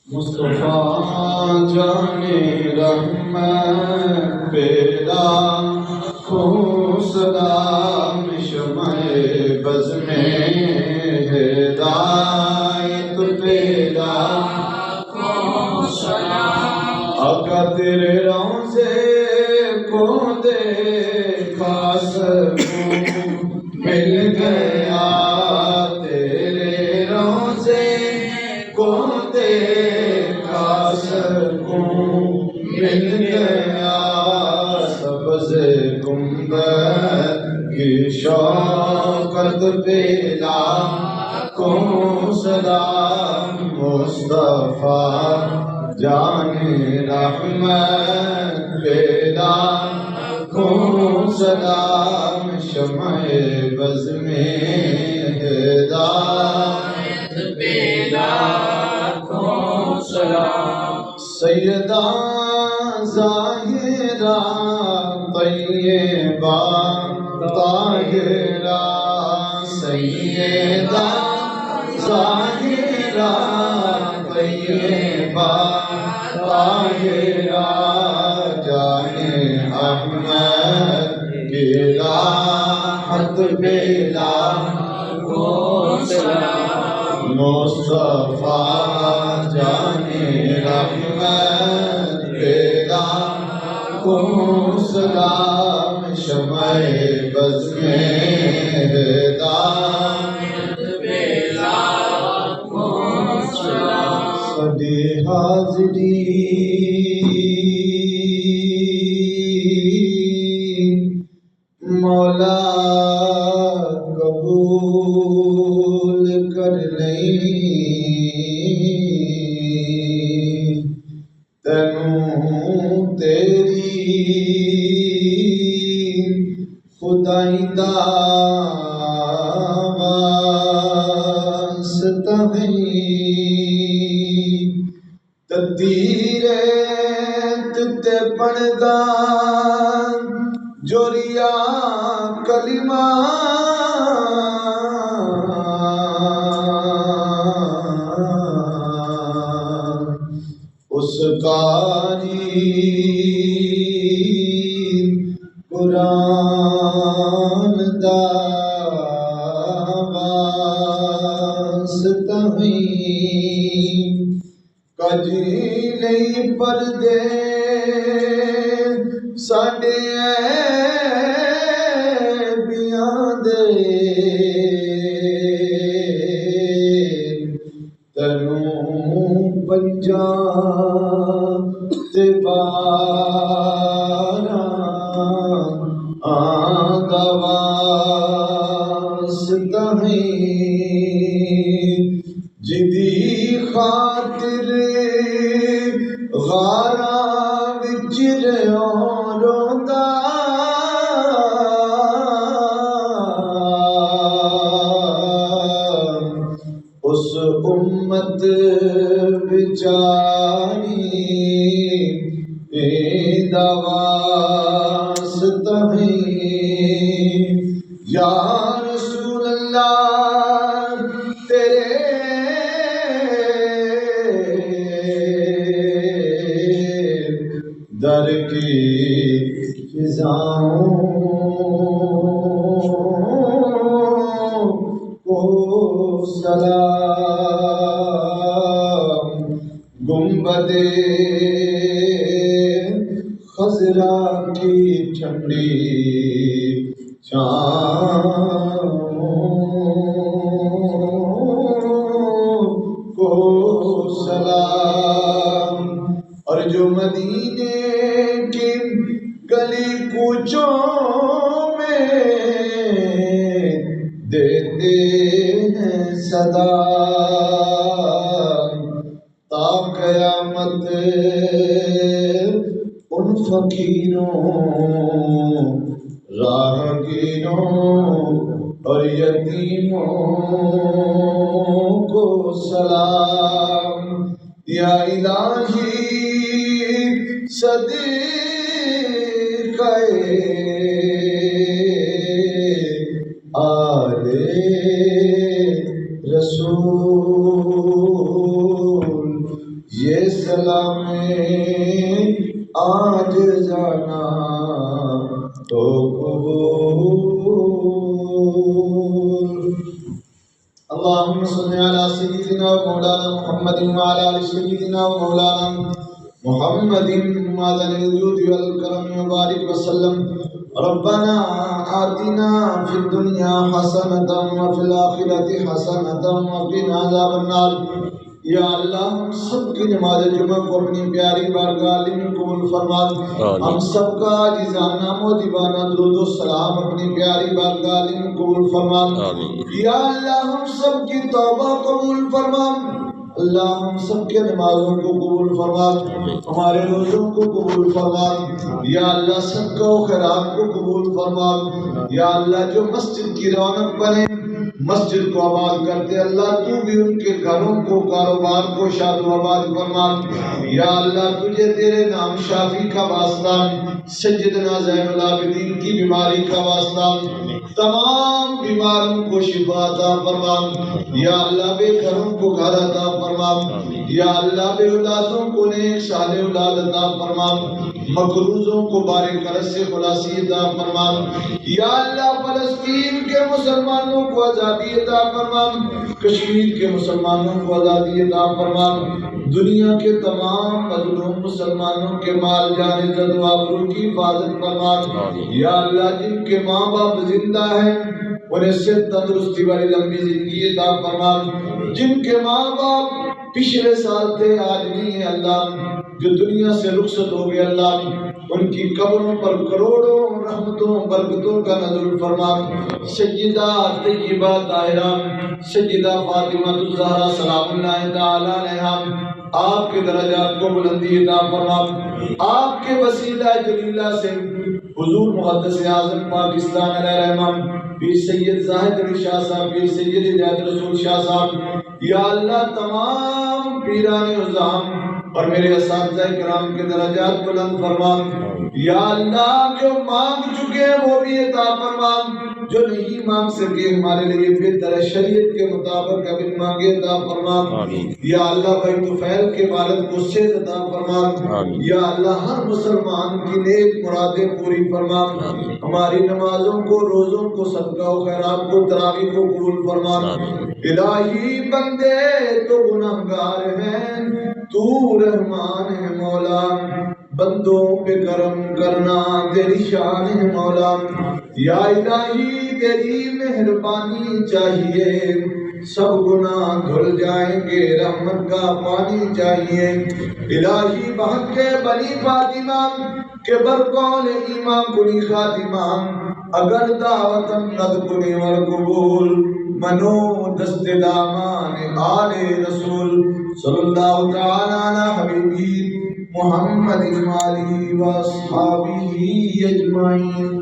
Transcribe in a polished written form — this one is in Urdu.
مصطفیٰ جانے رحمت پیدا خوں سلام شمع بز میں ہدایت پیدا خوں سلام آقا تیرے روضے کو دیکھا سکوں مل گیا تیرے روضے کو دیکھا سکوں مل گیا سبز گنبد کی شوکت پہ لاکھوں سلام مصطفیٰ جان رحمت پہ لاکھوں سلام شمع بز میں ہدایت پہ لاکھوں سلام سیدہ ظاہرہ طیبہ طاہرہ سیدہ ظاہرہ طیبہ طاہرہ جان احمد کی راحت پہ لاکھوں سلام مصطفیٰ جان رحمت پہ لاکھوں سلام شمع بز میں ہدایت پہ لاکھوں سلام سبھی حاضرین مولا قبول کر لیں تینوں تیری خدائی دا واسطہ ہے تدیرت تے پڑھدا جوریا کلمہ اس قاری قرآن دا واسطہ ہے کجی لئی پردے ساڈے عیبیاں دے تینوں پنجاں تے باراں آندا واسطہ ہے جدی خاطر غاراں وچ رہوں روندا اس امت بیچاری دا واسطہ ہے یا رسول اللہ تیرے در کی فضاؤں کو سلام گنبد خضرا کی ٹھنڈی چھاؤں کو سلام اور جو مدینے کی گلی کوچوں میں دیتے ہیں صدا تا قیامت ان فقیروں راہگیروں اور یتیموں کو سلام یا الہی صدیقہ آل رسول سجدہ میں آج جانا تو قبول اللهم صل على سيدنا ومولانا محمد وعلى آل سيدنا ومولانا محمد ماذا الوجود والكرم وبارك وسلم ربنا آتنا في الدنيا حسنة وفي الآخرة حسنة وقنا عذاب النار یا اللہ ہم سب کی نماز جمعہ کو اپنی پیاری بارگاہ میں قبول فرما ہم سب کا عاجزانہ مؤدبانہ درود و سلام اپنی پیاری بارگاہ میں قبول فرما یا اللہ ہم سب کی توبہ قبول فرما اللہ ہم سب کے نمازوں کو قبول فرما ہمارے روزوں کو قبول فرما یا اللہ سب کو خیرات کو قبول فرما یا اللہ جو مسجد کی رونق بنے مسجد کو آباد کرتے اللہ تو بھی ان کے گھروں کو کاروبار کو شاد و آباد فرما یا اللہ تجھے تیرے نام شافی کا واسطہ سیدنا زین العابدین کی بیماری کا واسطہ تمام بیماروں کو شفا عطا فرما یا اللہ بے گھروں کو گھر عطا فرما یا اللہ بے اولادوں کو نیک صالح اولاد عطا فرما مقروضوں کو بارک کرم سے خلاصی عطا فرما یا اللہ فلسطین کے مسلمانوں کو آزادی عطا فرما کشمیر کے مسلمانوں کو آزادی عطا فرما دنیا کے تمام مظلوم مسلمانوں کے مال جان عزت و آبرو کی حفاظت فرما یا اللہ جن کے ماں باپ زندہ ہیں انہیں صحت تندرستی والی لمبی زندگی عطا فرما جن کے ماں باپ پچھلے سال تھے آج نہیں ہے اللہ جو دنیا سے رخصت ہو گئے اللہ ان کی قبروں پر کروڑوں رحمتوں برکتوں کا نزول فرما سیدہ طیبہ طاہرہ سیدہ فاطمہ الزہرا سلام اللہ تعالی علیہا آپ کے درجات کو بلندی عطا فرما آپ کے وسیلہ جلیلہ سے حضور محدث اعظم پاکستان علیہ رحمان پیر سید زاہد علی شاہ صاحب پیر سید ہدایت رسول شاہ صاحب یا اللہ تمام پیران عظام اور میرے اساتذہ کرام کے درجات بلند فرما یا اللہ جو مانگ چکے ہیں وہ بھی عطا فرما جو نہیں مانگ سکے ہمارے لیے بہتر شریعت کے مطابق ابن مانگے عطا فرما یا اللہ بھائی طفیل کے والد کو صحت عطا فرما یا اللہ ہر مسلمان کی نیک مرادیں پوری فرما ہماری نمازوں کو روزوں کو صدقہ و خیرات کو تراویح کو قبول فرما الہی بندے تو گناہگار ہیں تو رحمان ہے مولا بندوں پہ کرم کرنا تیری شان ہے مولا یا الہی تیری مہربانی چاہیے سب گناہ دھل جائیں گے رحمت کا پانی چاہیے الہی بحق بنی فاطمہ کے برقول ایمان کنی خاتمہ اگر دعوتم قد کنی والقبول منو دست دامان آل رسول صلی اللہ تعالی علی حبیبی محمد علیہ وآصحابہ اجمعین